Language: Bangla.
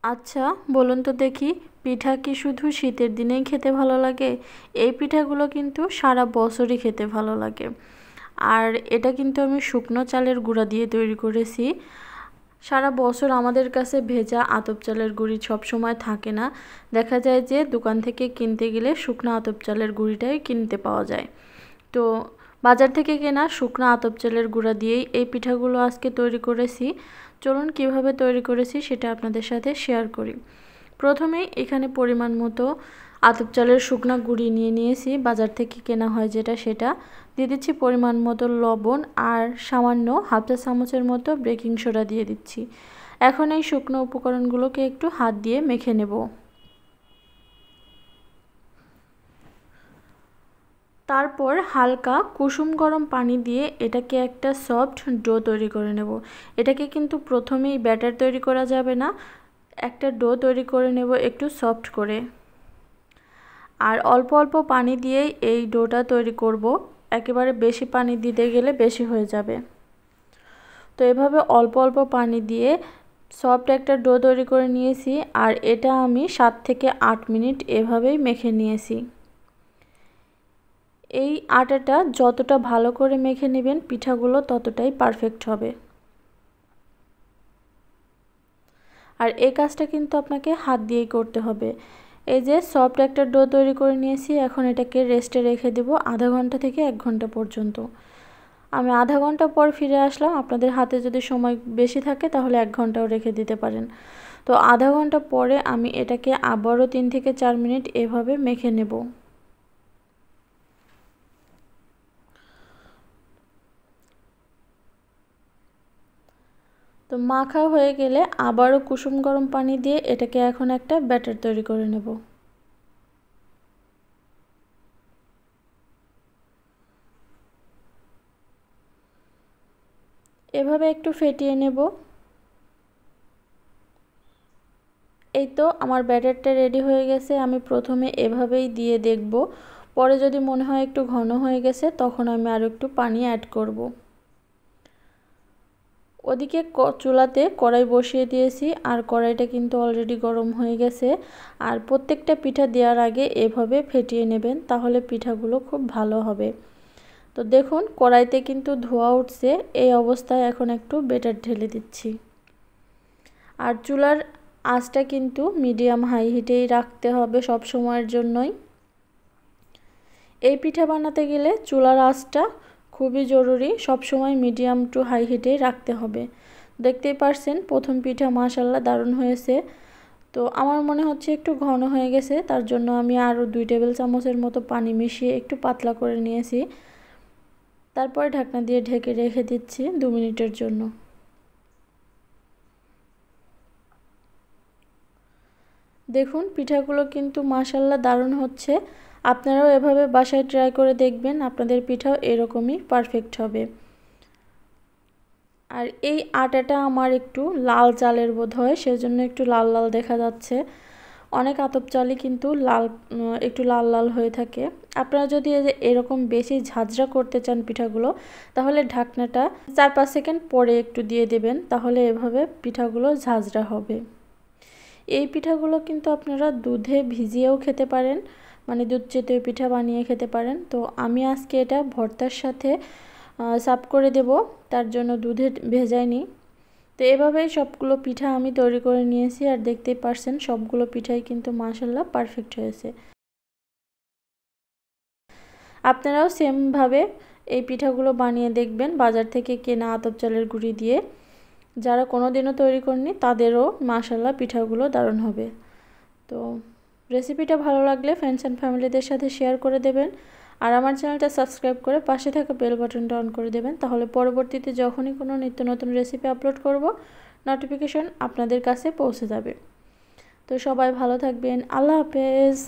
আচ্ছা বলুন তো দেখি, পিঠা কি শুধু শীতের দিনেই খেতে ভালো লাগে? এই পিঠাগুলো কিন্তু সারা বছরই খেতে ভালো লাগে। আর এটা কিন্তু আমি শুকনো চালের গুঁড়া দিয়ে তৈরি করেছি। সারা বছর আমাদের কাছে ভেজা আতপ চালের গুঁড়ি সব সময় থাকে না। দেখা যায় যে দোকান থেকে কিনতে গেলে শুকনো আতপ চালের গুঁড়িটাই কিনতে পাওয়া যায়। তো বাজার থেকে কেনা শুকনো আতপ চালের গুঁড়া দিয়েই এই পিঠাগুলো আজকে তৈরি করেছি। চলুন কিভাবে তৈরি করেছি সেটা আপনাদের সাথে শেয়ার করি। প্রথমেই এখানে পরিমাণ মতো আতপ চালের শুকনো গুঁড়ি নিয়ে নিয়েছি, বাজার থেকে কেনা হয় যেটা সেটা। দিয়ে দিচ্ছি পরিমাণ মতো লবণ আর সামান্য হাফ চা চামচের মতো বেকিং সোডা দিয়ে দিচ্ছি। এখন এই শুকনো উপকরণগুলোকে একটু হাত দিয়ে মেখে নেব। তারপর হালকা কুসুম গরম পানি দিয়ে এটাকে একটা সফট ডো তৈরি করে নেব। এটাকে কিন্তু প্রথমেই ব্যাটার তৈরি করা যাবে না, একটা ডো তৈরি করে নেব একটু সফট করে। আর অল্প অল্প পানি দিয়েই এই ডোটা তৈরি করব, একেবারে বেশি পানি দিতে গেলে বেশি হয়ে যাবে। তো এভাবে অল্প অল্প পানি দিয়ে সফট একটা ডো তৈরি করে নিয়েছি। আর এটা আমি 7 থেকে 8 মিনিট এভাবেই মেখে নিয়েছি। এই আটাটা যতটা ভালো করে মেখে নেবেন পিঠাগুলো ততটাই পারফেক্ট হবে। আর এই কাজটা কিন্তু আপনাকে হাত দিয়েই করতে হবে। এই যে সফট একটা ডো তৈরি করে নিয়েছি, এখন এটাকে রেস্টে রেখে দেব আধা ঘন্টা থেকে 1 ঘন্টা পর্যন্ত। আমি আধা ঘন্টা পর ফিরে আসলাম। আপনাদের হাতে যদি সময় বেশি থাকে তাহলে 1 ঘন্টাও রেখে দিতে পারেন। তো আধা ঘন্টা পরে আমি এটাকে আবারও 3 থেকে 4 মিনিট এভাবে মেখে নেব। তো মাখা হয়ে গেলে আবারও কুসুম গরম পানি দিয়ে এটাকে এখন একটা ব্যাটার তৈরি করে নেব। এভাবে একটু ফেটিয়ে নেব। এই তো আমার ব্যাটারটা রেডি হয়ে গেছে। আমি প্রথমে এভাবেই দিয়ে দেখব, পরে যদি মনে হয় একটু ঘন হয়ে গেছে তখন আমি আরও একটু পানি অ্যাড করব। ওদিকে চুলাতে কড়াই বসিয়ে দিয়েছি, আর কড়াইটা কিন্তু অলরেডি গরম হয়ে গেছে। আর প্রত্যেকটা পিঠা দেওয়ার আগে এভাবে ফেটিয়ে নেবেন, তাহলে পিঠাগুলো খুব ভালো হবে। তো দেখুন কড়াইতে কিন্তু ধোঁয়া উঠছে, এই অবস্থায় এখন একটু ব্যাটার ঢেলে দিচ্ছি। আর চুলার আঁচটা কিন্তু মিডিয়াম হাই হিটেই রাখতে হবে সব সময়ের জন্যই। এই পিঠা বানাতে গেলে চুলার আঁচটা খুবই জরুরি, সব সময় মিডিয়াম টু হাই হিটেই রাখতে হবে। দেখতেই পারছেন প্রথম পিঠা মাশাআল্লাহ দারুণ হয়েছে। তো আমার মনে হচ্ছে একটু ঘন হয়ে গেছে, তার জন্য আমি আরও 2 টেবিল চামচের মতো পানি মিশিয়ে একটু পাতলা করে নিয়েছি। তারপরে ঢাকনা দিয়ে ঢেকে রেখে দিচ্ছি 2 মিনিটের জন্য। দেখুন পিঠাগুলো কিন্তু মাশাআল্লাহ দারুণ হচ্ছে। আপনারাও এভাবে বাসায় ট্রাই করে দেখবেন, আপনাদের পিঠাও এরকমই পারফেক্ট হবে। আর এই আটাটা আমার একটু লাল চালের বোধ হয়, সেজন্য একটু লাল লাল দেখা যাচ্ছে। অনেক আতপ চালই কিন্তু একটু লাল লাল হয়ে থাকে। আপনারা যদি এরকম বেশি ঝাঁঝরা করতে চান পিঠাগুলো, তাহলে ঢাকনাটা 4-5 সেকেন্ড পরে একটু দিয়ে দেবেন, তাহলে এভাবে পিঠাগুলো ঝাঁঝরা হবে। এই পিঠাগুলো কিন্তু আপনারা দুধে ভিজিয়েও খেতে পারেন, মানে দুধ চিতই পিঠা বানিয়ে খেতে পারেন। তো আমি আজকে এটা ভর্তার সাথে সার্ভ করে দেব, তার জন্য দুধে ভেজাইনি। তো এভাবেই সবগুলো পিঠা আমি তৈরি করে নিয়েছি, আর দেখতেই পারছেন সবগুলো পিঠাই কিন্তু মাশাআল্লাহ পারফেক্ট হয়েছে। আপনারাও সেমভাবে এই পিঠাগুলো বানিয়ে দেখবেন বাজার থেকে কেনা আতপ চালের গুঁড়ি দিয়ে। যারা কোনোদিনও তৈরি করেনি তাদেরও মাশাআল্লাহ পিঠাগুলো দারুণ হবে। তো রেসিপিটা ভালো লাগলে ফ্রেন্ডস অ্যান্ড ফ্যামিলিদের সাথে শেয়ার করে দেবেন। আর আমার চ্যানেলটা সাবস্ক্রাইব করে পাশে থাকা বেল বাটনটা অন করে দেবেন, তাহলে পরবর্তীতে যখনই কোনো নিত্য নতুন রেসিপি আপলোড করব নোটিফিকেশন আপনাদের কাছে পৌঁছে যাবে। তো সবাই ভালো থাকবেন। আল্লাহ হাফেজ।